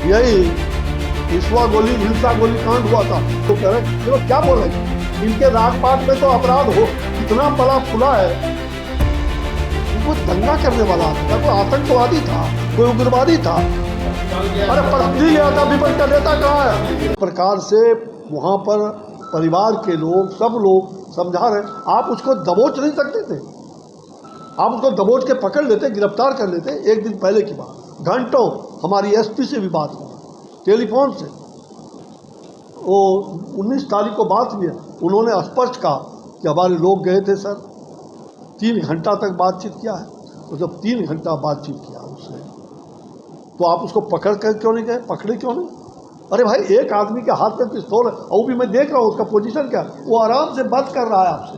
यही ईश्वा गोली हिंसा गोली कांड हुआ था। तो कह रहे चलो क्या बोल रहे, इनके राजपाट में तो अपराध हो इतना बड़ा खुला है। कोई दंगा करने वाला था, कोई आतंकवादी था, कोई उग्रवादी था, अरे पढ़ी गया था, विपक्ष का नेता कहाँ है। प्रकार से वहाँ पर परिवार के लोग सब लोग समझा रहे, आप उसको दबोच नहीं सकते थे, आप उसको दबोच के पकड़ लेते, गिरफ्तार कर लेते। एक दिन पहले की बात, घंटों हमारी एसपी से भी बात हुई टेलीफोन से, वो 19 तारीख को बात हुई है। उन्होंने स्पष्ट कहा कि हमारे लोग गए थे सर, 3 घंटा तक बातचीत किया है। तो जब 3 घंटा बातचीत किया उसने, तो आप उसको पकड़ कर क्यों नहीं गए, पकड़े क्यों नहीं? अरे भाई, एक आदमी के हाथ में पिस्तौल है, और भी मैं देख रहा हूँ उसका पोजीशन क्या, वो आराम से बात कर रहा है आपसे।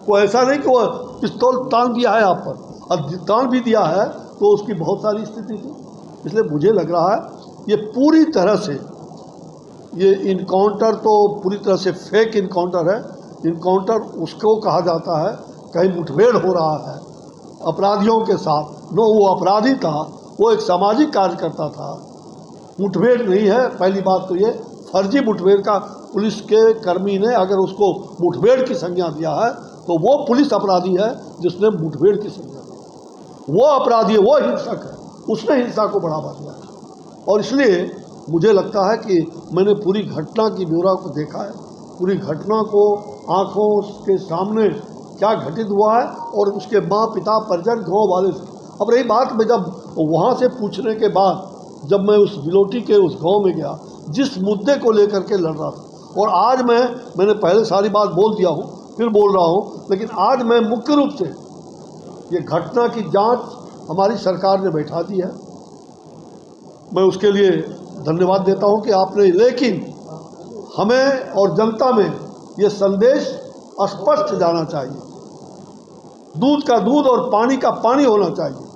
वो ऐसा नहीं कि वो पिस्तौल तान दिया है आप पर, और तान भी दिया है तो उसकी बहुत सारी स्थिति थी। इसलिए मुझे लग रहा है ये पूरी तरह से, ये इनकाउंटर तो पूरी तरह से फेक इनकाउंटर है। इनकाउंटर उसको कहा जाता है कहीं मुठभेड़ हो रहा है अपराधियों के साथ। नो, वो अपराधी था, वो एक सामाजिक कार्यकर्ता था, मुठभेड़ नहीं है। पहली बात तो ये फर्जी मुठभेड़ का पुलिस के कर्मी ने अगर उसको मुठभेड़ की संज्ञा दिया है तो वो पुलिस अपराधी है जिसने मुठभेड़ की संज्ञा दी। वो अपराधी है, वो हिंसक है, उसने हिंसा को बढ़ावा दिया। और इसलिए मुझे लगता है कि मैंने पूरी घटना की ब्यौरा को देखा है, पूरी घटना को आंखों के सामने क्या घटित हुआ है, और उसके माँ पिता परिजन गाँव वाले से। अब रही बात, मैं जब वहाँ से पूछने के बाद जब मैं उस बिलोटी के उस गांव में गया, जिस मुद्दे को लेकर के लड़ रहा था, और आज मैंने पहले सारी बात बोल दिया हूँ, फिर बोल रहा हूँ, लेकिन आज मैं मुख्य रूप से ये घटना की जांच हमारी सरकार ने बैठा दी है। मैं उसके लिए धन्यवाद देता हूँ कि आपने, लेकिन हमें और जनता में ये संदेश स्पष्ट जाना चाहिए, दूध का दूध और पानी का पानी होना चाहिए।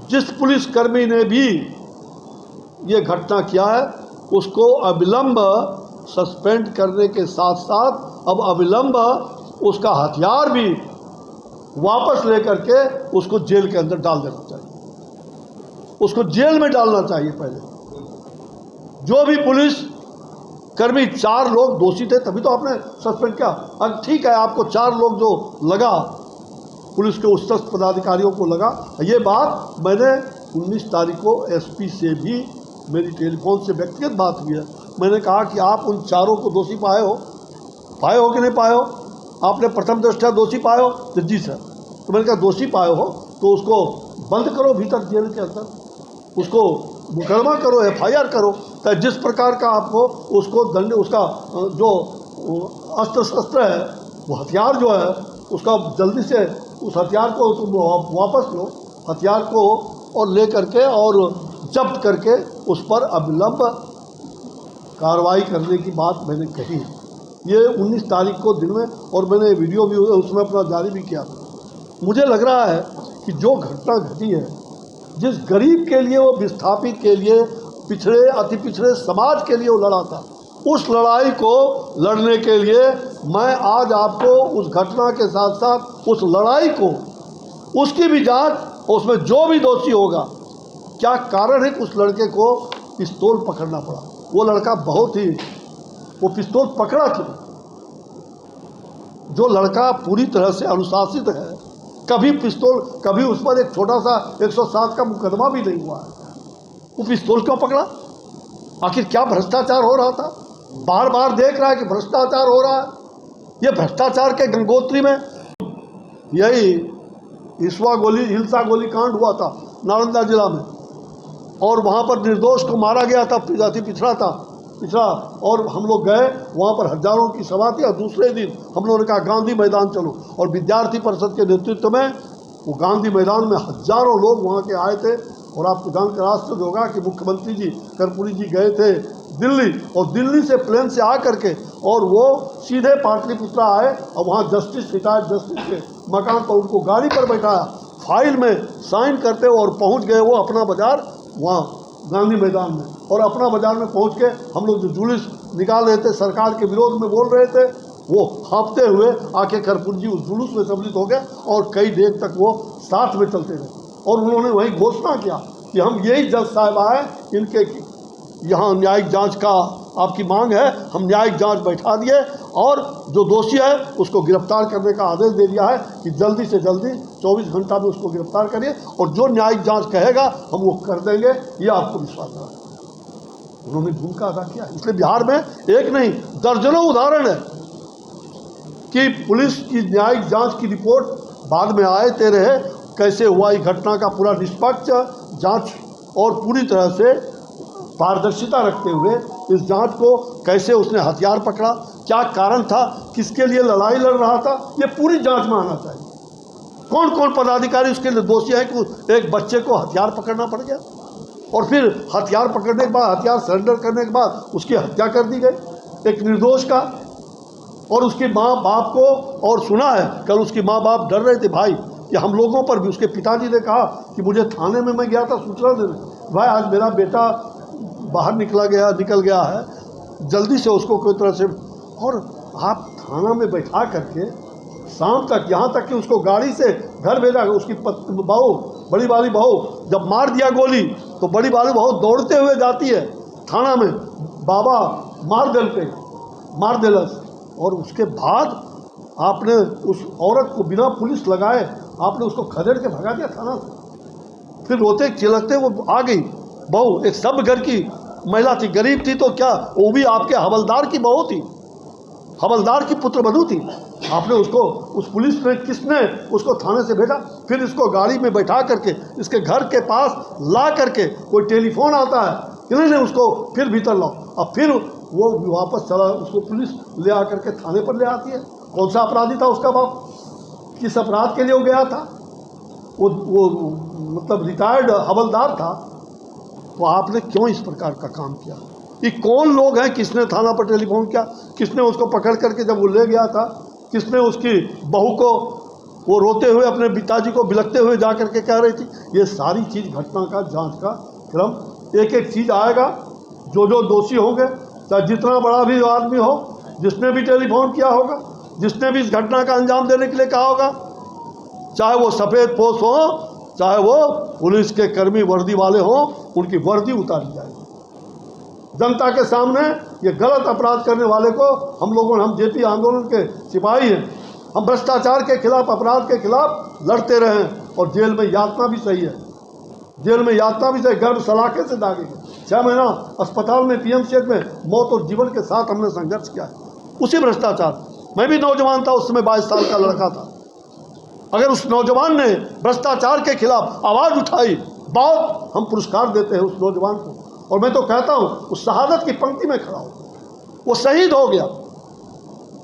जिस पुलिसकर्मी ने भी ये घटना किया है उसको अविलंब सस्पेंड करने के साथ साथ अब अविलंब उसका हथियार भी वापस लेकर के उसको जेल के अंदर डाल देना चाहिए, उसको जेल में डालना चाहिए। पहले जो भी पुलिस कर्मी, 4 लोग दोषी थे तभी तो आपने सस्पेंड किया। अब ठीक है, आपको 4 लोग जो लगा पुलिस के उच्चस्थ पदाधिकारियों को लगा, ये बात मैंने 19 तारीख को एसपी से भी मेरी टेलीफोन से व्यक्तिगत बात हुई है। मैंने कहा कि आप उन 4 को दोषी पाए हो कि नहीं पाए हो? आपने प्रथम दृष्टया दोषी पाए हो? तो जी सर। तो मैंने कहा दोषी पाए हो तो उसको बंद करो भीतर जेल के अंदर, उसको मुकदमा करो, FIR करो, तो जिस प्रकार का आपको उसको दंड, उसका जो अस्त्र शस्त्र है, वो हथियार जो है, उसका जल्दी से उस हथियार को तुम वापस लो, हथियार को, और ले करके और जब्त करके उस पर अविलंब कार्रवाई करने की बात मैंने कही है। ये 19 तारीख को दिन में, और मैंने वीडियो भी उसमें अपना जारी भी किया। मुझे लग रहा है कि जो घटना घटी है, जिस गरीब के लिए वो विस्थापित के लिए, पिछड़े अति पिछड़े समाज के लिए वो लड़ा था, उस लड़ाई को लड़ने के लिए मैं आज आपको उस घटना के साथ साथ उस लड़ाई को, उसकी भी जांच, उसमें जो भी दोषी होगा, क्या कारण है कि उस लड़के को पिस्तौल पकड़ना पड़ा। वो लड़का बहुत ही, वो पिस्तौल पकड़ा क्यों? जो लड़का पूरी तरह से अनुशासित है, कभी पिस्तौल, कभी उस पर एक छोटा सा 107 का मुकदमा भी नहीं हुआ है, वो पिस्तौल क्यों पकड़ा? आखिर क्या भ्रष्टाचार हो रहा था? बार बार देख रहा है कि भ्रष्टाचार हो रहा है। ये भ्रष्टाचार के गंगोत्री में यही ईश्वा गोली हिंसा गोली कांड हुआ था नालंदा जिला में, और वहाँ पर निर्दोष को मारा गया था, अति पिछड़ा था, और हम लोग गए वहाँ पर, हजारों की सभा थी, और दूसरे दिन हम लोगों ने कहा गांधी मैदान चलो, और विद्यार्थी परिषद के नेतृत्व में वो गांधी मैदान में हजारों लोग वहाँ के आए थे। और आपको जानकर आश्चर्य होगा कि मुख्यमंत्री जी कर्पूरी जी गए थे दिल्ली, और दिल्ली से प्लेन से आ करके और वो सीधे पाटलिपुत्रा आए, और वहाँ रिटायर्ड जस्टिस के मकान पर उनको गाड़ी पर बैठाया, फाइल में साइन करते, और पहुँच गए वो अपना बाजार वहाँ गांधी मैदान में। और अपना बाजार में पहुँच के हम लोग जो जुलूस निकाल रहे थे, सरकार के विरोध में बोल रहे थे, वो हाँफते हुए आके कर्पूरी जी उस जुलूस में सम्मिलित हो गए, और कई देर तक वो साथ में चलते रहे। और उन्होंने वही घोषणा किया कि हम यही जज साहब आए, इनके यहाँ न्यायिक जांच का आपकी मांग है, हम न्यायिक जांच बैठा दिए और जो दोषी है उसको गिरफ्तार करने का आदेश दे दिया है कि जल्दी से जल्दी 24 घंटा में उसको गिरफ्तार करिए और जो न्यायिक जांच कहेगा हम वो कर देंगे, ये आपको विश्वास है। उन्होंने भूमिका अदा किया। इसलिए बिहार में एक नहीं दर्जनों उदाहरण है कि पुलिस की न्यायिक जांच की रिपोर्ट बाद में आते रहे, कैसे हुआ इस घटना का पूरा निष्पक्ष जांच और पूरी तरह से पारदर्शिता रखते हुए इस जांच को, कैसे उसने हथियार पकड़ा, क्या कारण था, किसके लिए लड़ाई लड़ रहा था, ये पूरी जांच में आना चाहिए। कौन कौन पदाधिकारी उसके लिए दोषी है कि एक बच्चे को हथियार पकड़ना पड़ गया और फिर हथियार पकड़ने के बाद, हथियार सरेंडर करने के बाद उसकी हत्या कर दी गई एक निर्दोष का। और उसके माँ बाप को, और सुना है कल उसकी माँ बाप डर रहे थे भाई कि हम लोगों पर भी, उसके पिताजी ने कहा कि मुझे थाने में मैं गया था सूचना देने, भाई आज मेरा बेटा बाहर निकल गया है, जल्दी से उसको कोई तरह से। और आप थाना में बैठा करके शाम तक, यहाँ तक कि उसको गाड़ी से घर भेजा, उसकी बहू, बड़ी वाली बहू जब मार दिया गोली तो बड़ी वाली बहू दौड़ते हुए जाती है थाना में, बाबा मार दिलस। और उसके बाद आपने उस औरत को बिना पुलिस लगाए आपने उसको खदेड़ के भगा दिया थाना से। फिर रोते चिल्लाते वो आ गई बहू, एक सब घर की महिला थी, गरीब थी तो क्या, वो भी आपके हवलदार की बहू थी, हवलदार की पुत्र बधू थी। आपने उसको, उस पुलिस में किसने उसको थाने से भेजा, फिर इसको गाड़ी में बैठा करके इसके घर के पास ला करके, कोई टेलीफोन आता है कि नहीं उसको फिर भीतर लाओ, अब फिर वो वापस चला, उसको पुलिस ले आकर के थाने पर ले आती है। कौन सा अपराधी था उसका बाप, किस अपराध के लिए वो गया था, वो मतलब रिटायर्ड हवलदार था। तो आपने क्यों इस प्रकार का काम किया? ये कौन लोग हैं, किसने थाना पर टेलीफोन किया, किसने उसको पकड़ करके जब वो ले गया था, किसने उसकी बहू को, वो रोते हुए अपने पिताजी को बिलखते हुए जा करके कह रही थी। ये सारी चीज़ घटना का जांच का क्रम, एक एक चीज़ आएगा, जो जो दोषी होंगे, चाहे जितना बड़ा भी आदमी हो, जिसने भी टेलीफोन किया होगा, जिसने भी इस घटना का अंजाम देने के लिए कहा होगा, चाहे वो सफ़ेद पोश हो, चाहे वो पुलिस के कर्मी वर्दी वाले हों, उनकी वर्दी उतारी जाएगी जनता के सामने। ये गलत अपराध करने वाले को हम जेपी आंदोलन के सिपाही हैं, हम भ्रष्टाचार के खिलाफ, अपराध के खिलाफ लड़ते रहे हैं। और जेल में यातना भी सही है, जेल में यातना भी सही, गर्भ सलाखे से दागेंगे। 6 महीना अस्पताल में, पीएमसीएच में मौत और जीवन के साथ हमने संघर्ष किया है। उसी भ्रष्टाचार, मैं भी नौजवान था उस समय, 22 साल का लड़का था। अगर उस नौजवान ने भ्रष्टाचार के खिलाफ आवाज़ उठाई, बहुत हम पुरस्कार देते हैं उस नौजवान को। और मैं तो कहता हूँ उस शहादत की पंक्ति में खड़ा हूँ, वो शहीद हो गया,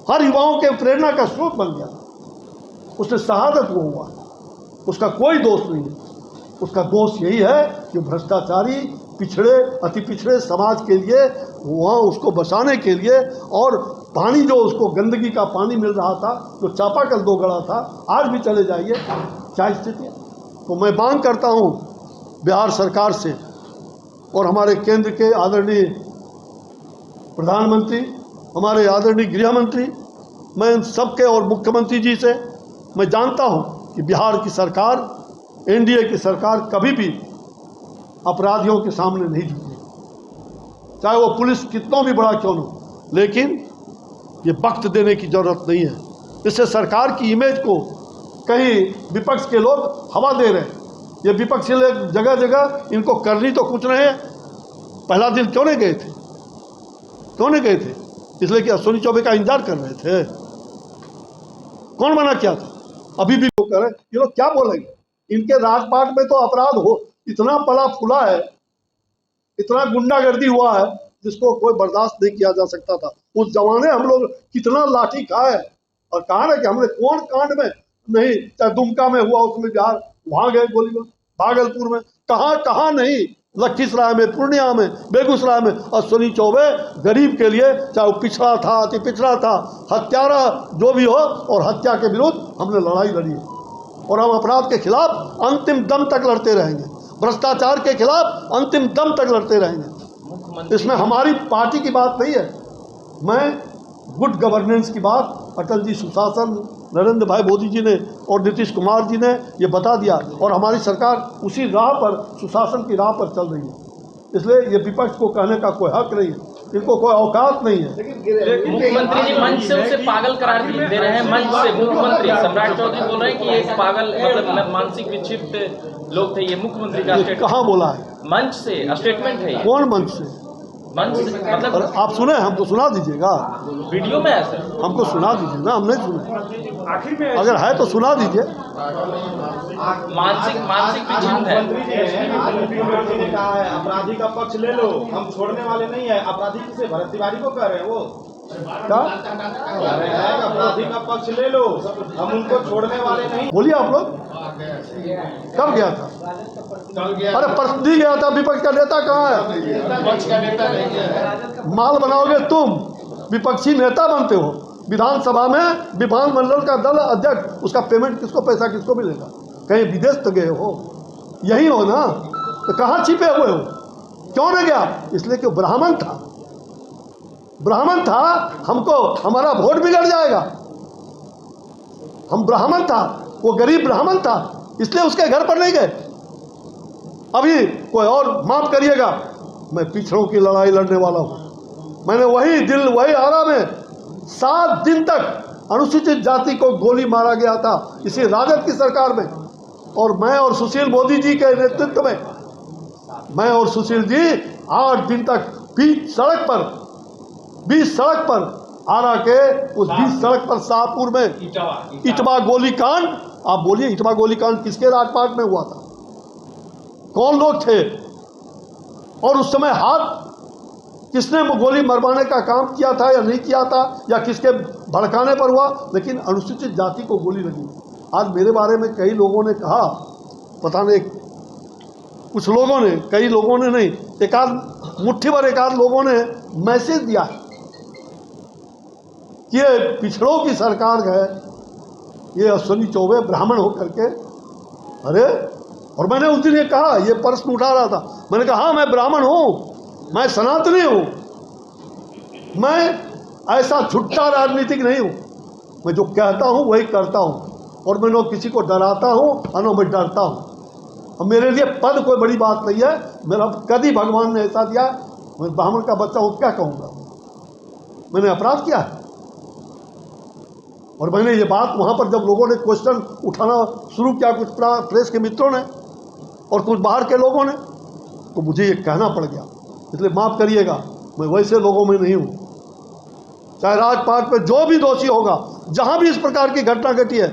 हर युवाओं के प्रेरणा का स्रोत बन गया, उसने शहादत वो हुआ, उसका कोई दोष नहीं है। उसका दोष यही है कि भ्रष्टाचारी पिछड़े, अति पिछड़े समाज के लिए, वहाँ उसको बचाने के लिए, और पानी जो उसको गंदगी का पानी मिल रहा था, जो चापाकल 2 गड़ा था, आज भी चले जाइए क्या स्थिति है। तो मैं मांग करता हूँ बिहार सरकार से और हमारे केंद्र के आदरणीय प्रधानमंत्री, हमारे आदरणीय गृह मंत्री, मैं इन सबके और मुख्यमंत्री जी से मैं जानता हूँ कि बिहार की सरकार, एनडीए की सरकार कभी भी अपराधियों के सामने नहीं झुकी, चाहे वो पुलिस कितना भी बड़ा क्यों न हो। लेकिन ये वक्त देने की ज़रूरत नहीं है, इससे सरकार की इमेज को कहीं विपक्ष के लोग हवा दे रहे हैं। ये विपक्षी लोग जगह जगह, इनको करनी तो कुछ नहीं है। पहला दिन क्यों नहीं गए थे, क्यों नहीं गए थे? इसलिए कि अश्विनी चौबे का इंतजार कर रहे थे। कौन मना किया था? अभी भी लोग कर रहे हैं। ये लोग क्या बोलेंगे? इनके राजपाट में तो अपराध हो इतना पला फूला है, इतना गुंडागर्दी हुआ है जिसको कोई बर्दाश्त नहीं किया जा सकता था। उस जमाने हम लोग कितना लाठी खाए, और कहा ना कि हमने कौन कांड में नहीं, चाहे दुमका में हुआ उसमें बिहार, वहां गए गोली, भागलपुर में, कहाँ नहीं, लखीसराय में, पूर्णिया में, बेगूसराय में। अश्विनी चौबे गरीब के लिए, चाहे वो पिछड़ा था, अति पिछड़ा था, हत्यारा जो भी हो, और हत्या के विरुद्ध हमने लड़ाई लड़ी है। और हम अपराध के खिलाफ अंतिम दम तक लड़ते रहेंगे, भ्रष्टाचार के खिलाफ अंतिम दम तक लड़ते रहेंगे। इसमें हमारी पार्टी की बात नहीं है। मैं गुड गवर्नेंस की बात अटल जी सुशासन, नरेंद्र भाई मोदी जी ने और नीतीश कुमार जी ने ये बता दिया, और हमारी सरकार उसी राह पर, सुशासन की राह पर चल रही है। इसलिए ये विपक्ष को कहने का कोई हक नहीं है, इनको कोई औकात नहीं है। मुख्यमंत्री जी मंच से उसे पागल करार दे रहे हैं। मंच से मुख्यमंत्री सम्राट चौधरी बोल रहे हैं कि एक पागल, मतलब मानसिक विक्षिप्त लोग थे। ये मुख्यमंत्री का स्टेटमेंट कहाँ बोला है? मंच से स्टेटमेंट है। कौन मंच से? मंच से मतलब आप सुने? हमको सुना दीजिएगा। वीडियो में है सर, हमको सुना दीजिए ना, हम नहीं सुने। अगर है तो सुना दीजिए। मानसिक विक्षिप्त है। मुख्यमंत्री ने कहा है अपराधी का पक्ष ले लो, हम छोड़ने वाले नहीं है। अपराधी किसे? भरत तिवारी को कह रहे हैं। वो क्या कह रहे हैं? अपराधी का पक्ष ले लो, हम उनको छोड़ने वाले नहीं। बोलिए आप लोग, कब गया था? अरे परसों गया था। विपक्ष का नेता कहाँ है? विपक्ष का नेता नहीं है। माल बनाओगे तुम, विपक्षी नेता बनते हो। विधानसभा में विधानमंडल का दल अध्यक्ष, उसका पेमेंट किसको, पैसा किसको मिलेगा? कहीं विदेश तो गए हो? यही हो ना, तो कहाँ छिपे हुए हो? क्यों नहीं गया? इसलिए कि ब्राह्मण था। ब्राह्मण था, हमको हमारा वोट बिगड़ जाएगा। हम ब्राह्मण था, वो गरीब ब्राह्मण था, इसलिए उसके घर पर नहीं गए। अभी कोई और, माफ करिएगा, मैं पिछड़ों की लड़ाई लड़ने वाला हूं। मैंने वही आरा में 7 दिन तक अनुसूचित जाति को गोली मारा गया था, इसी राजद की सरकार में। और मैं और सुशील मोदी जी के नेतृत्व में, मैं और सुशील जी 8 दिन तक बीच सड़क पर आरा के उस बीच सड़क पर शाहपुर में इटवा गोली कांड। आप बोलिए, इटवा गोली कांड किसके राजपाट में हुआ था? कौन लोग थे? और उस समय हाथ किसने गोली मरवाने का काम किया था या नहीं किया था, या किसके भड़काने पर हुआ? लेकिन अनुसूचित जाति को गोली लगी। आज मेरे बारे में कई लोगों ने कहा, पता नहीं, कुछ लोगों ने, कई लोगों ने नहीं, मुट्ठी भर एकाध लोगों ने मैसेज दिया है कि ये पिछड़ों की सरकार है, ये अश्विनी चौबे ब्राह्मण होकर के। अरे, और मैंने उस दिन ये कहा, ये प्रश्न उठा रहा था, मैंने कहा हाँ, मैं ब्राह्मण हूं, मैं सनातनी हूं, मैं ऐसा झूठा राजनीतिक नहीं हूं। मैं जो कहता हूं वही करता हूं, और मैं न किसी को डराता हूं और न मैं डरता हूं। और मेरे लिए पद कोई बड़ी बात नहीं है। मेरा कभी भगवान ने ऐसा दिया, मैं ब्राह्मण का बच्चा हूं, क्या कहूँगा? मैंने अपराध किया है? और मैंने ये बात वहाँ पर जब लोगों ने क्वेश्चन उठाना शुरू किया, कुछ प्रेस के मित्रों ने और कुछ बाहर के लोगों ने, तो मुझे ये कहना पड़ गया। इसलिए माफ़ करिएगा, मैं वैसे लोगों में नहीं हूँ। चाहे राजपाट पे जो भी दोषी होगा, जहाँ भी इस प्रकार की घटना घटी है,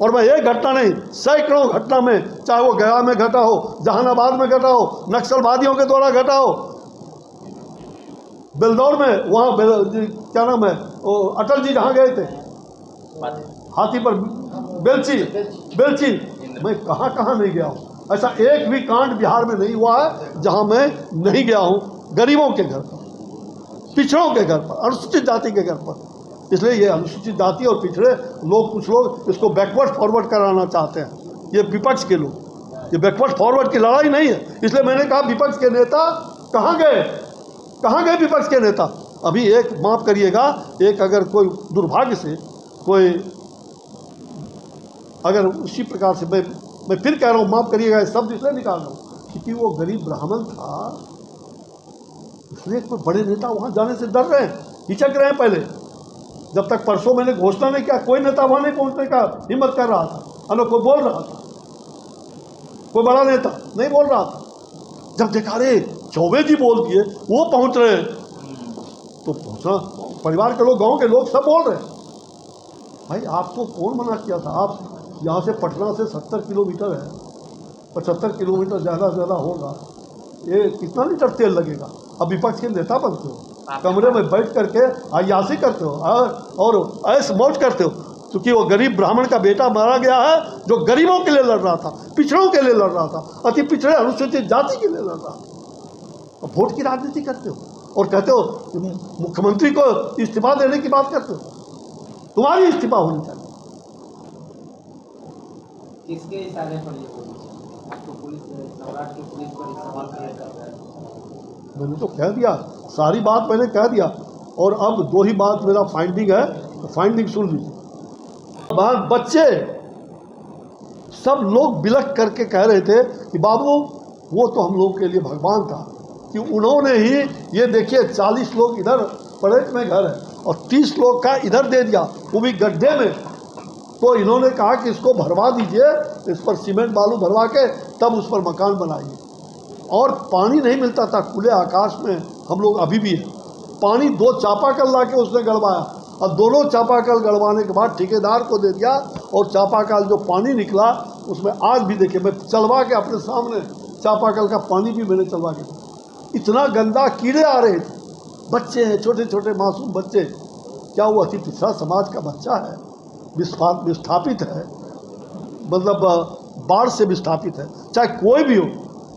और मैं एक घटना नहीं, सैकड़ों घटना में, चाहे वो गया में घटा हो, जहानाबाद में घटा हो, नक्सलवादियों के द्वारा घटा हो, बेलदौर में, वहाँ क्या नाम है, अटल जी जहाँ गए थे हाथी पर, बेलची, मैं कहाँ कहाँ नहीं गया हूँ। ऐसा एक भी कांड बिहार में नहीं हुआ है जहाँ मैं नहीं गया हूँ। गरीबों के घर पर, पिछड़ों के घर पर, अनुसूचित जाति के घर पर। इसलिए ये अनुसूचित जाति और पिछड़े लोग, कुछ लोग इसको बैकवर्ड फॉरवर्ड कराना चाहते हैं। ये विपक्ष के लोग, ये बैकवर्ड फॉरवर्ड की लड़ाई नहीं है। इसलिए मैंने कहा, विपक्ष के नेता कहाँ गए विपक्ष के नेता? अभी एक, माफ़ करिएगा, एक अगर कोई दुर्भाग्य से कोई, अगर उसी प्रकार से, मैं फिर कह रहा हूँ, माफ़ करिएगा, शब्द इसलिए निकाल रहा हूँ क्योंकि वो गरीब ब्राह्मण था, इसलिए कोई बड़े नेता वहाँ जाने से डर रहे हैं, हिचक रहे हैं। पहले जब तक परसों मैंने घोषणा नहीं किया, कोई नेता वहाँ नहीं पहुँचने का हिम्मत कर रहा था, अगर कोई बोल रहा था, कोई बड़ा नेता नहीं बोल रहा था। जब देखा रे चौबे जी बोल दिए, वो पहुँच रहे हैं, तो पहुँचना, परिवार के लोग, गाँव के लोग सब बोल रहे हैं। भाई आपको कौन मना किया था? आप यहाँ से पटना से 70 किलोमीटर है, 75 किलोमीटर ज़्यादा से ज़्यादा होगा, ये कितना लीटर तेल लगेगा? अब विपक्ष के नेता बनते हो, कमरे में बैठ करके अय्यासी करते हो और ऐश मौज करते हो, क्योंकि वो गरीब ब्राह्मण का बेटा मारा गया है जो गरीबों के लिए लड़ रहा था, पिछड़ों के लिए लड़ रहा था, अति पिछड़े अनुसूचित जाति के लिए लड़ रहा था। और वोट की राजनीति करते हो और कहते हो मुख्यमंत्री को इस्तीफा देने की बात करते हो। तुम्हारी इस्तीफा होनी चाहिए। किसके इशारे पर ये बोली? आपको पुलिस, सम्राट की पुलिस पर सवाल किया जाता है। मैंने तो कह दिया, सारी बात मैंने कह दिया। और अब दो ही बात मेरा फाइंडिंग है, तो फाइंडिंग सुन लीजिए। बाहर बच्चे सब लोग बिलख करके कह रहे थे कि बाबू वो तो हम लोग के लिए भगवान था, कि उन्होंने ही ये देखिए 40 लोग इधर परेट में घर है और 30 लोग का इधर दे दिया, वो भी गड्ढे में। तो इन्होंने कहा कि इसको भरवा दीजिए, इस पर सीमेंट बालू भरवा के तब उस पर मकान बनाइए। और पानी नहीं मिलता था खुले आकाश में, हम लोग अभी भी है। पानी 2 चापाकल ला के उसने गड़वाया और दोनों चापाकल गड़वाने के बाद ठेकेदार को दे दिया, और चापाकल जो पानी निकला उसमें आज भी देखिए मैं चलवा के अपने सामने चापाकल का पानी भी मैंने चलवा के, इतना गंदा कीड़े आ रहे थे। बच्चे हैं, छोटे छोटे मासूम बच्चे। क्या वो अति पिछड़ा समाज का बच्चा है, विस्थापित है, मतलब बाढ़ से विस्थापित है, चाहे कोई भी हो।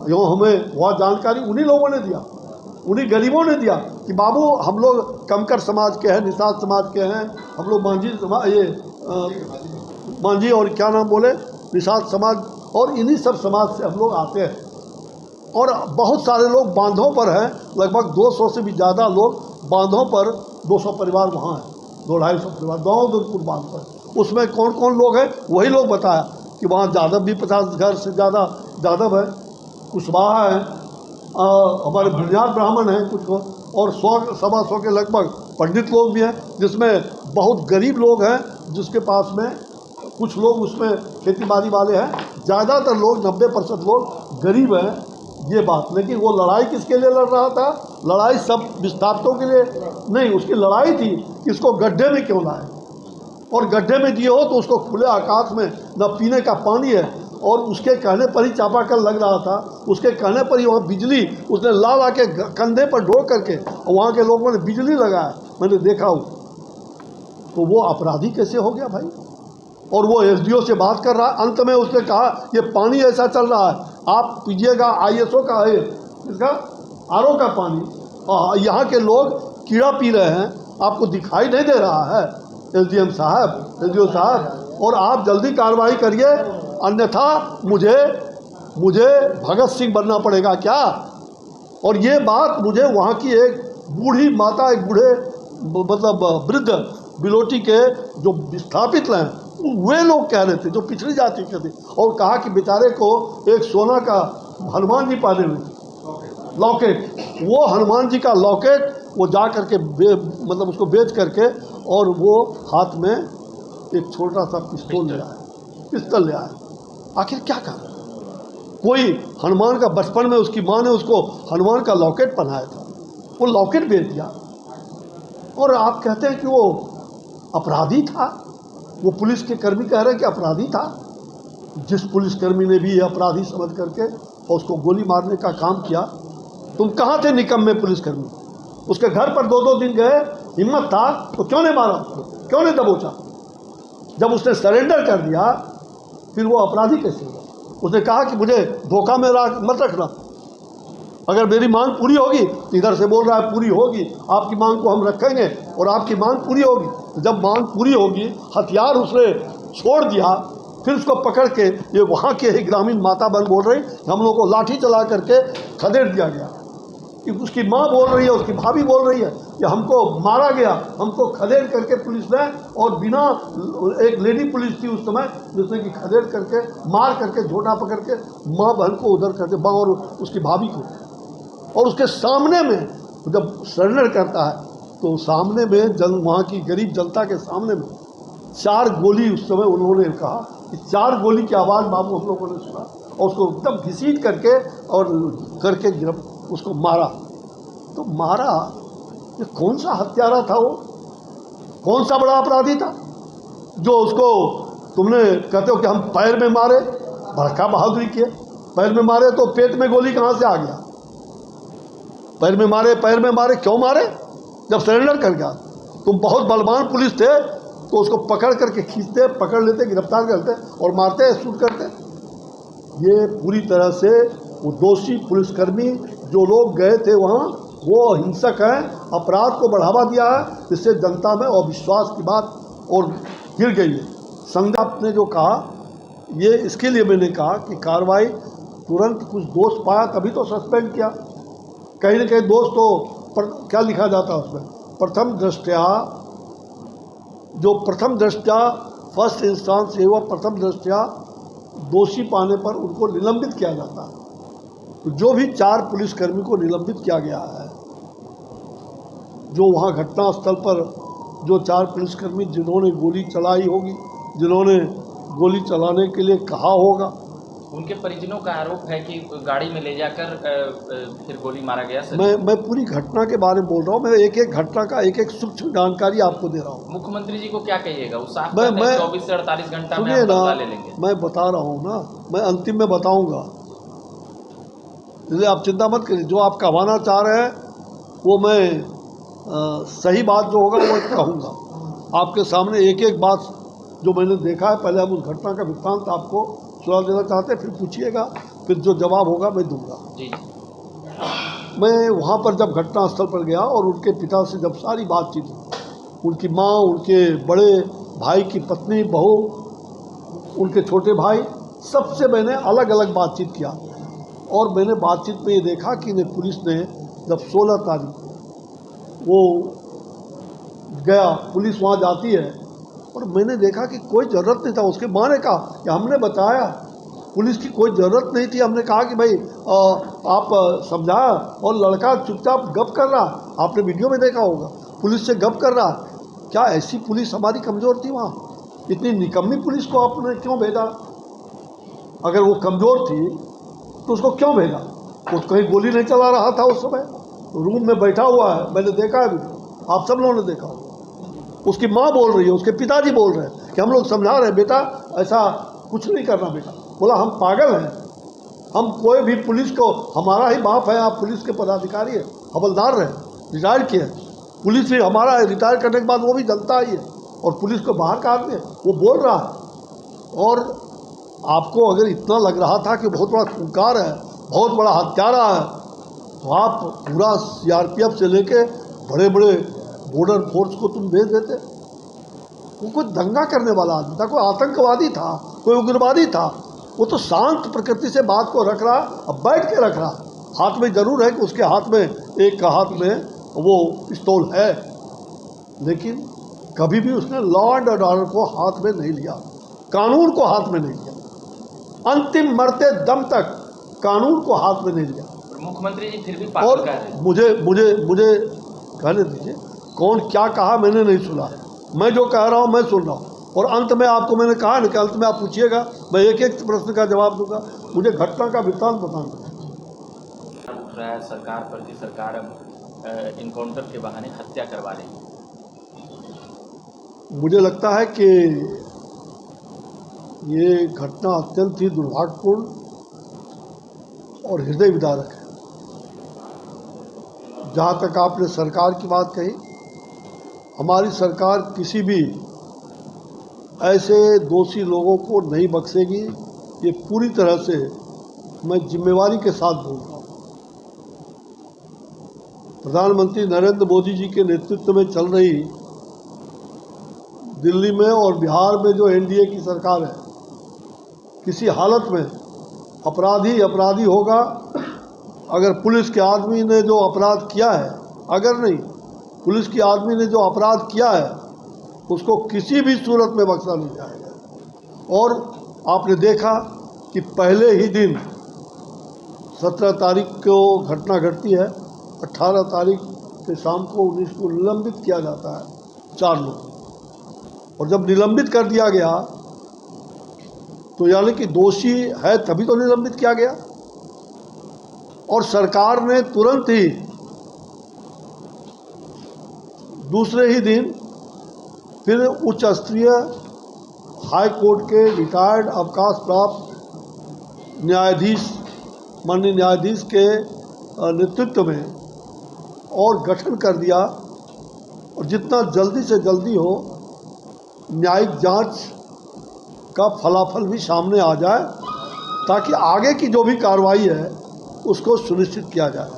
यो हमें वह जानकारी उन्हीं लोगों ने दिया, उन्हीं गरीबों ने दिया कि बाबू हम लोग कमकर समाज के हैं, निषाद समाज के हैं, हम लोग मांझी समाज, ये मांझी और क्या नाम बोले, निषाद समाज, और इन्हीं सब समाज से हम लोग आते हैं। और बहुत सारे लोग बांधों पर हैं, लगभग 200 से भी ज़्यादा लोग बांधों पर, 200 परिवार वहाँ हैं, 200-250 परिवार दौलतपुर बांध पर। उसमें कौन कौन लोग हैं वही लोग बताया कि वहाँ यादव भी 50 घर से ज़्यादा यादव है, कुशवाहा है, हमारे बुनियाद ब्राह्मण हैं कुछ लोग, और 100-125 के लगभग पंडित लोग भी हैं, जिसमें बहुत गरीब लोग हैं, जिसके पास में कुछ लोग उसमें खेती बाड़ी वाले हैं। ज़्यादातर लोग 90% लोग गरीब हैं, ये बात। लेकिन वो लड़ाई किसके लिए लड़ रहा था? लड़ाई सब विस्थापितों के लिए नहीं, उसकी लड़ाई थी कि इसको गड्ढे में क्यों लाए, और गड्ढे में दिए हो तो उसको खुले आकाश में न पीने का पानी है, और उसके कहने पर ही चापाकल लग रहा था, उसके कहने पर ही वहाँ बिजली उसने ला के कंधे पर ढो करके, और वहाँ के लोगों ने बिजली लगाया, मैंने देखा हूँ। तो वो अपराधी कैसे हो गया भाई? और वो एसडीओ से बात कर रहा है, अंत में उसने कहा ये पानी ऐसा चल रहा है, आप पीजिएगा ISO का है, इसका RO का पानी, यहाँ के लोग कीड़ा पी रहे हैं, आपको दिखाई नहीं दे रहा है SDM साहब, SDO साहब, और आप जल्दी कार्रवाई करिए, अन्यथा मुझे भगत सिंह बनना पड़ेगा क्या? और ये बात मुझे वहाँ की एक बूढ़ी माता, एक बूढ़े मतलब वृद्ध बिलोटी के जो विस्थापित हैं, वे लोग कह रहे थे, जो पिछड़ी जाति के थे, और कहा कि बेचारे को एक सोना का हनुमान जी पहने हुए लॉकेट, वो हनुमान जी का लॉकेट वो जा करके मतलब उसको बेच करके, और वो हाथ में एक छोटा सा पिस्तौल ले आया, पिस्तौल ले आया। आखिर क्या कर, कोई हनुमान का, बचपन में उसकी माँ ने उसको हनुमान का लॉकेट पहनाया था, वो लॉकेट बेच दिया, और आप कहते हैं कि वो अपराधी था? वो पुलिस के कर्मी कह रहे हैं कि अपराधी था। जिस पुलिसकर्मी ने भी ये अपराधी समझ करके और उसको गोली मारने का काम किया, तुम कहाँ थे निकम्मे पुलिसकर्मी? उसके घर पर 2-2 दिन गए, हिम्मत था तो क्यों नहीं मारा, क्यों नहीं दबोचा? जब उसने सरेंडर कर दिया फिर वो अपराधी कैसे हुआ? उसने कहा कि मुझे धोखा में मत रखना, अगर मेरी मांग पूरी होगी, इधर से बोल रहा है पूरी होगी, आपकी मांग को हम रखेंगे और आपकी मांग पूरी होगी। तो जब मांग पूरी होगी, हथियार उसने छोड़ दिया, फिर उसको पकड़ के, ये वहाँ के ही ग्रामीण माता बहन बोल रही, हम लोग को लाठी चला करके खदेड़ दिया गया। कि उसकी माँ बोल रही है, उसकी भाभी बोल रही है कि हमको मारा गया, हमको खदेड़ करके पुलिस ने, और बिना, एक लेडी पुलिस थी उस समय जिसने कि खदेड़ करके, मार करके, झोटा पकड़ के माँ बहन को उधर करके, माँ और उसकी भाभी को, और उसके सामने में जब सरेंडर करता है तो सामने में वहाँ की गरीब जनता के सामने में 4 गोली, उस समय उन्होंने कहा कि 4 गोली की आवाज़ बाबू हम लोगों ने सुना, और उसको एकदम घसीट करके और करके उसको मारा। तो मारा, ये कौन सा हत्यारा था? वो कौन सा बड़ा अपराधी था जो उसको तुमने कहते हो कि हम पैर में मारे? भड़का बहादुरी किए, पैर में मारे तो पेट में गोली कहाँ से आ गया? पैर में मारे, क्यों मारे? जब सरेंडर कर गया। तुम बहुत बलवान पुलिस थे तो उसको पकड़ करके खींचते, पकड़ लेते, गिरफ्तार करते और मारते, शूट करते। ये पूरी तरह से वो दोषी पुलिसकर्मी जो लोग गए थे वहाँ, वो हिंसक हैं, अपराध को बढ़ावा दिया है, इससे जनता में अविश्वास की बात और गिर गई है। संज्ञा ने जो कहा, ये इसके लिए मैंने कहा कि कार्रवाई तुरंत, कुछ दोष पाया तभी तो सस्पेंड किया। कहीं न कहीं दोष तो क्या लिखा जाता है उसमें, प्रथम दृष्टया फर्स्ट इंस्टेंस है, वह प्रथम दृष्टया दोषी पाने पर उनको निलंबित किया जाता है। तो जो भी 4 पुलिसकर्मी को निलंबित किया गया है, जो वहाँ घटनास्थल पर जो 4 पुलिसकर्मी जिन्होंने गोली चलाई होगी, जिन्होंने गोली चलाने के लिए कहा होगा, उनके परिजनों का आरोप है कि गाड़ी में ले जाकर फिर गोली मारा गया। मैं पूरी घटना के बारे में बोल रहा हूँ। मैं एक एक घटना का एक एक सूक्ष्म जानकारी आपको दे रहा हूँ। मुख्यमंत्री जी को क्या कहिएगा? वो साफ मैं 24 से 48 घंटा में सुनिए ना, ले लेंगे। मैं बता रहा हूँ ना, मैं अंतिम में बताऊँगा, इसलिए आप चिंता मत करिए। जो आप कहवाना चाह रहे हैं वो मैं सही बात जो होगा वो कहूँगा आपके सामने। एक एक बात जो मैंने देखा है, पहले हम उस घटना का वृत्तांत आपको सुना देना चाहते हैं, फिर पूछिएगा, फिर जो जवाब होगा मैं दूंगा। जी। मैं वहाँ पर जब घटनास्थल पर गया और उनके पिता से जब सारी बातचीत हुई, उनकी माँ, उनके बड़े भाई की पत्नी, बहू, उनके छोटे भाई, सबसे मैंने अलग अलग बातचीत किया। और मैंने बातचीत में ये देखा कि इन्हें पुलिस ने जब 16 तारीख को वो गया, पुलिस वहाँ जाती है, और मैंने देखा कि कोई ज़रूरत नहीं था। उसके माँ ने कहा कि हमने बताया, पुलिस की कोई ज़रूरत नहीं थी। हमने कहा कि भाई आप समझाया, और लड़का चुपचाप गप कर रहा। आपने वीडियो में देखा होगा, पुलिस से गप कर रहा। क्या ऐसी पुलिस हमारी कमज़ोर थी वहाँ? इतनी निकम्मी पुलिस को आपने क्यों भेजा? अगर वो कमज़ोर थी तो उसको क्यों भेजा? वो कहीं गोली नहीं चला रहा था उस समय, रूम में बैठा हुआ है, मैंने देखा है वीडियो, आप सब लोगों ने देखा होगा। उसकी माँ बोल रही है, उसके पिताजी बोल रहे हैं कि हम लोग समझा रहे हैं, बेटा ऐसा कुछ नहीं करना। बेटा बोला हम पागल हैं, हम कोई भी पुलिस को, हमारा ही बाप है, आप पुलिस के पदाधिकारी है, हवलदार रहे, रिटायर किए, पुलिस भी हमारा है, रिटायर करने के बाद वो भी जनता ही है, और पुलिस को बाहर का आदमी है, वो बोल रहा है। और आपको अगर इतना लग रहा था कि बहुत बड़ा खूंखार है, बहुत बड़ा हत्यारा है, तो आप पूरा CRPF से लेके बड़े बड़े बॉर्डर फोर्स को तुम भेज देते। वो कोई दंगा करने वाला आदमी था, कोई आतंकवादी था, कोई उग्रवादी था। वो तो शांत प्रकृति से बात को रख रहा, अब बैठ के रख रहा। हाथ में जरूर है कि उसके हाथ में, एक हाथ में वो पिस्तौल है, लेकिन कभी भी उसने लॉ एंड ऑर्डर को हाथ में नहीं लिया, कानून को हाथ में नहीं लिया, अंतिम मरते दम तक कानून को हाथ में नहीं लिया। मुख्यमंत्री जी फिर भी और मुझे कहने दीजिए, कौन क्या कहा मैंने नहीं सुना, मैं जो कह रहा हूँ मैं सुन रहा हूँ। और अंत में आपको मैंने कहा ना कि अंत में आप पूछिएगा, मैं एक एक प्रश्न का जवाब दूंगा। मुझे घटना का वृत्तांत बताना उठ रहा है सरकार पर कि सरकार अब इनकाउंटर के बहाने हत्या करवा रही है। मुझे लगता है कि ये घटना अत्यंत ही दुर्भाग्यपूर्ण और हृदय विदारक है। जहाँ तक आपने सरकार की बात कही, हमारी सरकार किसी भी ऐसे दोषी लोगों को नहीं बख्शेगी। ये पूरी तरह से मैं जिम्मेवारी के साथ बोल रहा हूँ। प्रधानमंत्री नरेंद्र मोदी जी के नेतृत्व में चल रही दिल्ली में और बिहार में जो NDA की सरकार है, किसी हालत में अपराधी होगा। अगर पुलिस के आदमी ने जो अपराध किया है, अगर नहीं, पुलिस के आदमी ने जो अपराध किया है उसको किसी भी सूरत में बख्शा नहीं जाएगा। और आपने देखा कि पहले ही दिन 17 तारीख को घटना घटती है, 18 तारीख के शाम को 19 को निलंबित किया जाता है 4 लोग। और जब निलंबित कर दिया गया तो यानी कि दोषी है तभी तो निलंबित किया गया। और सरकार ने तुरंत ही दूसरे ही दिन फिर उच्च स्तरीय हाई कोर्ट के रिटायर्ड अवकाश प्राप्त न्यायाधीश, माननीय न्यायाधीश के नेतृत्व में और गठन कर दिया। और जितना जल्दी से जल्दी हो न्यायिक जांच का फलाफल भी सामने आ जाए, ताकि आगे की जो भी कार्रवाई है उसको सुनिश्चित किया जाए।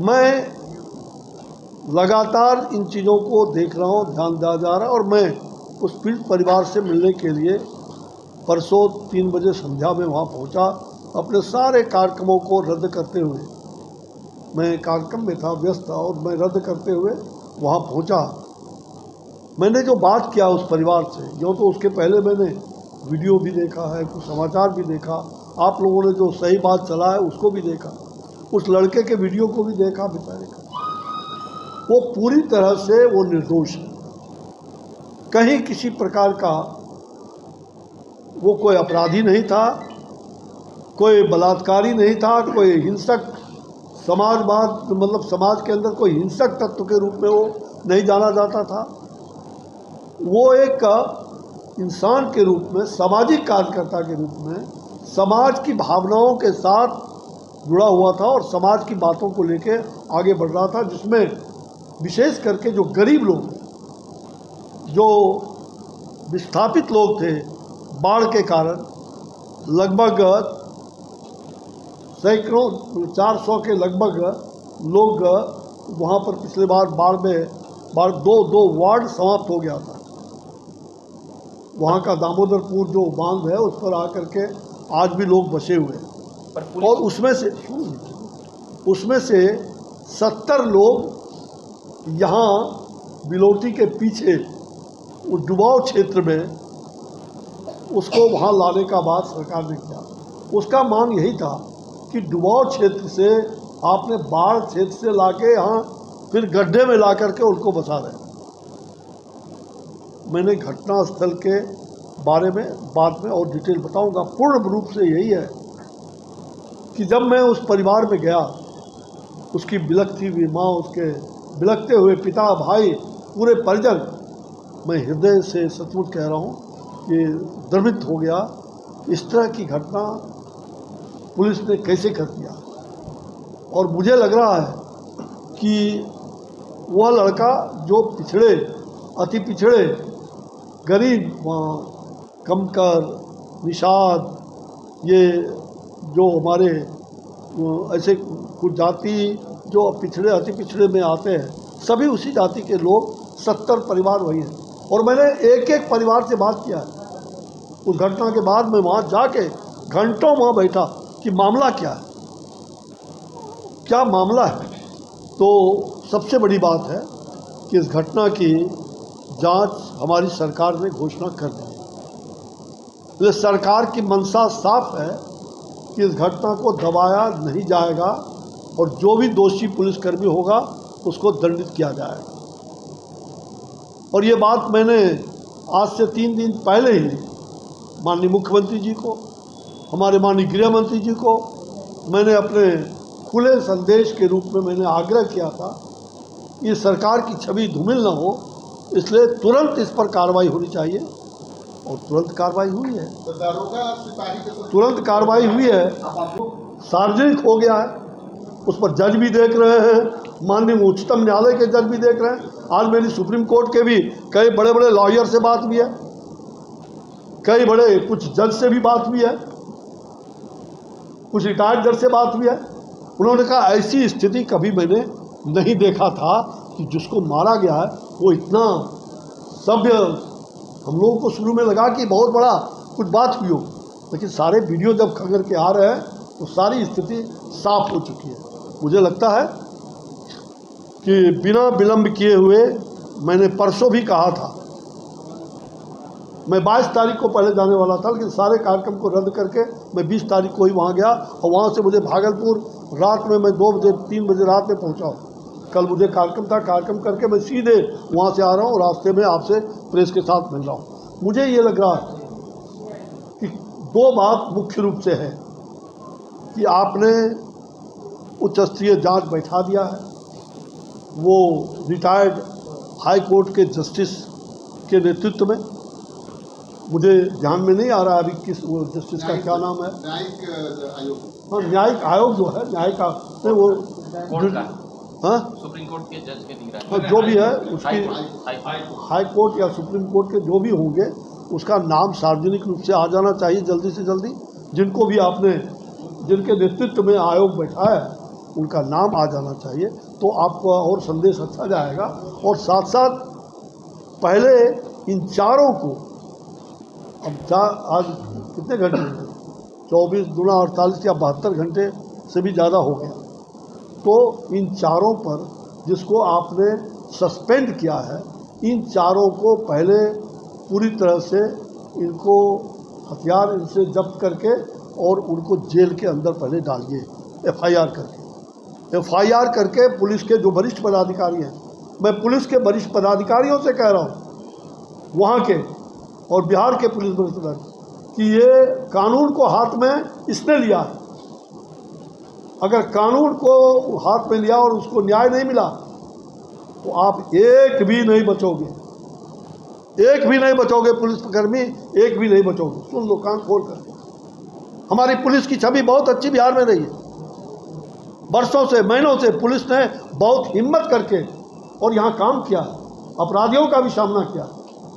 मैं लगातार इन चीज़ों को देख रहा हूँ, ध्यान दिया जा रहा है। और मैं उस पीड़ित परिवार से मिलने के लिए परसों 3 बजे संध्या में वहाँ पहुँचा, अपने सारे कार्यक्रमों को रद्द करते हुए। मैं कार्यक्रम में था, व्यस्त था, और मैं रद्द करते हुए वहाँ पहुँचा। मैंने जो बात किया उस परिवार से, जो तो उसके पहले मैंने वीडियो भी देखा है, कुछ समाचार भी देखा, आप लोगों ने जो सही बात चला है उसको भी देखा, उस लड़के के वीडियो को भी देखा बेचारे का। वो पूरी तरह से वो निर्दोष है, कहीं किसी प्रकार का वो कोई अपराधी नहीं था, कोई बलात्कारी नहीं था, कोई हिंसक समाजवाद मतलब समाज के अंदर कोई हिंसक तत्व के रूप में वो नहीं जाना जाता था। वो एक इंसान के रूप में, सामाजिक कार्यकर्ता के रूप में समाज की भावनाओं के साथ जुड़ा हुआ था और समाज की बातों को लेके आगे बढ़ रहा था, जिसमें विशेष करके जो गरीब लोग, जो विस्थापित लोग थे बाढ़ के कारण, लगभग सैकड़ों 400 के लगभग लोग वहाँ पर पिछले बार बाढ़ दो वार्ड समाप्त हो गया था। वहाँ का दामोदरपुर जो बांध है उस पर आकर के आज भी लोग बसे हुए हैं, और उसमें से 70 लोग यहाँ बिलोटी के पीछे उस डुबाव क्षेत्र में उसको वहाँ लाने का बात सरकार ने किया। उसका मांग यही था कि डुबाव क्षेत्र से आपने बाढ़ क्षेत्र से लाके यहाँ फिर गड्ढे में ला करके उनको बसा रहे। मैंने घटनास्थल के बारे में बाद में और डिटेल बताऊंगा। पूर्ण रूप से यही है कि जब मैं उस परिवार में गया, उसकी बिलखती हुई माँ, उसके बिलखते हुए पिता, भाई, पूरे परिजन, मैं हृदय से सचमुच कह रहा हूँ कि द्रवित हो गया। इस तरह की घटना पुलिस ने कैसे कर दिया। और मुझे लग रहा है कि वह लड़का जो पिछड़े, अति पिछड़े, गरीब, कमतर, निषाद, ये जो हमारे ऐसे कुछ जाति जो पिछड़े, अति पिछड़े में आते हैं, सभी उसी जाति के लोग, 70 परिवार वही हैं। और मैंने एक एक परिवार से बात किया है। उस घटना के बाद मैं वहाँ जाके घंटों वहाँ बैठा कि मामला क्या है, क्या मामला है। तो सबसे बड़ी बात है कि इस घटना की जांच हमारी सरकार ने घोषणा कर दी है। इसलिए सरकार की मंशा साफ है कि इस घटना को दबाया नहीं जाएगा और जो भी दोषी पुलिसकर्मी होगा उसको दंडित किया जाएगा। और ये बात मैंने आज से 3 दिन पहले ही माननीय मुख्यमंत्री जी को, हमारे माननीय गृह मंत्री जी को मैंने अपने खुले संदेश के रूप में मैंने आग्रह किया था। ये सरकार की छवि धूमिल न हो, इसलिए तुरंत इस पर कार्रवाई होनी चाहिए, और तुरंत कार्रवाई हुई है। तुरंत कार्रवाई हुई है, सार्वजनिक हो गया है, उस पर जज भी देख रहे हैं, माननीय उच्चतम न्यायालय के जज भी देख रहे हैं। आज मेरी सुप्रीम कोर्ट के भी कई बड़े बड़े लॉयर से बात हुई है, कई बड़े कुछ जज से भी बात हुई है, कुछ रिटायर्ड जज से बात हुई है। उन्होंने कहा ऐसी स्थिति कभी मैंने नहीं देखा था कि जिसको मारा गया है वो इतना सभ्य। हम लोगों को शुरू में लगा कि बहुत बड़ा कुछ बात हुई हो, लेकिन सारे वीडियो जब खंगर के आ रहे हैं तो सारी स्थिति साफ हो चुकी है। मुझे लगता है कि बिना विलंब किए हुए, मैंने परसों भी कहा था, मैं 22 तारीख को पहले जाने वाला था, लेकिन सारे कार्यक्रम को रद्द करके मैं 20 तारीख को ही वहाँ गया, और वहाँ से मुझे भागलपुर रात में मैं 2 बजे 3 बजे रात में पहुँचा। कल मुझे कार्यक्रम था, कार्यक्रम करके मैं सीधे वहाँ से आ रहा हूँ और रास्ते में आपसे प्रेस के साथ मिल रहा हूँ। मुझे ये लग रहा है कि 2 बात मुख्य रूप से है कि आपने उच्च स्तरीय जाँच बैठा दिया है, वो रिटायर्ड हाई कोर्ट के जस्टिस के नेतृत्व में, मुझे ध्यान में नहीं आ रहा अभी किस वो जस्टिस का क्या नाम है, न्यायिक आयोग जो है, न्यायिक नहीं वो सुप्रीम कोर्ट के जज के दिख रहा है, जो भी है उसकी हाई कोर्ट या सुप्रीम कोर्ट के जो भी होंगे, उसका नाम सार्वजनिक रूप से आ जाना चाहिए जल्दी से जल्दी। जिनको भी आपने, जिनके नेतृत्व में आयोग बैठा है, उनका नाम आ जाना चाहिए, तो आपको और संदेश अच्छा जाएगा। और साथ साथ पहले इन चारों को, अब आज कितने घंटे, 24 दूना 48 या 72 घंटे से भी ज़्यादा हो गया, तो इन चारों पर जिसको आपने सस्पेंड किया है, इन चारों को पहले पूरी तरह से इनको हथियार इनसे जब्त करके और उनको जेल के अंदर पहले डालिए, एफआईआर करके पुलिस के जो वरिष्ठ पदाधिकारी हैं, मैं पुलिस के वरिष्ठ पदाधिकारियों से कह रहा हूँ वहाँ के और बिहार के पुलिस वरिष्ठ पदाधिकारी कि ये कानून को हाथ में इसने लिया है। अगर कानून को हाथ में लिया और उसको न्याय नहीं मिला तो आप एक भी नहीं बचोगे, एक भी नहीं बचोगे पुलिसकर्मी, एक भी नहीं बचोगे। सुन लो कान खोल कर, हमारी पुलिस की छवि बहुत अच्छी बिहार में रही है। बरसों से, महीनों से पुलिस ने बहुत हिम्मत करके और यहाँ काम किया, अपराधियों का भी सामना किया।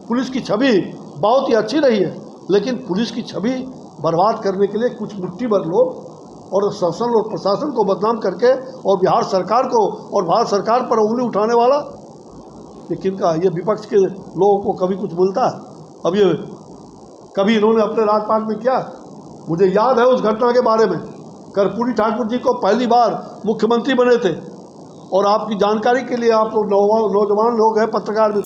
पुलिस की छवि बहुत ही अच्छी रही है, लेकिन पुलिस की छवि बर्बाद करने के लिए कुछ मुट्ठी भर लोग और शासन और प्रशासन को बदनाम करके और बिहार सरकार को और भारत सरकार पर उंगली उठाने वाला ये किनका? ये विपक्ष के लोगों को कभी कुछ बोलता है? अब ये कभी इन्होंने अपने राजपाट में किया? मुझे याद है उस घटना के बारे में, कर्पूरी ठाकुर जी को पहली बार मुख्यमंत्री बने थे। और आपकी जानकारी के लिए, आप लोग नौजवान लोग हैं, पत्रकार भी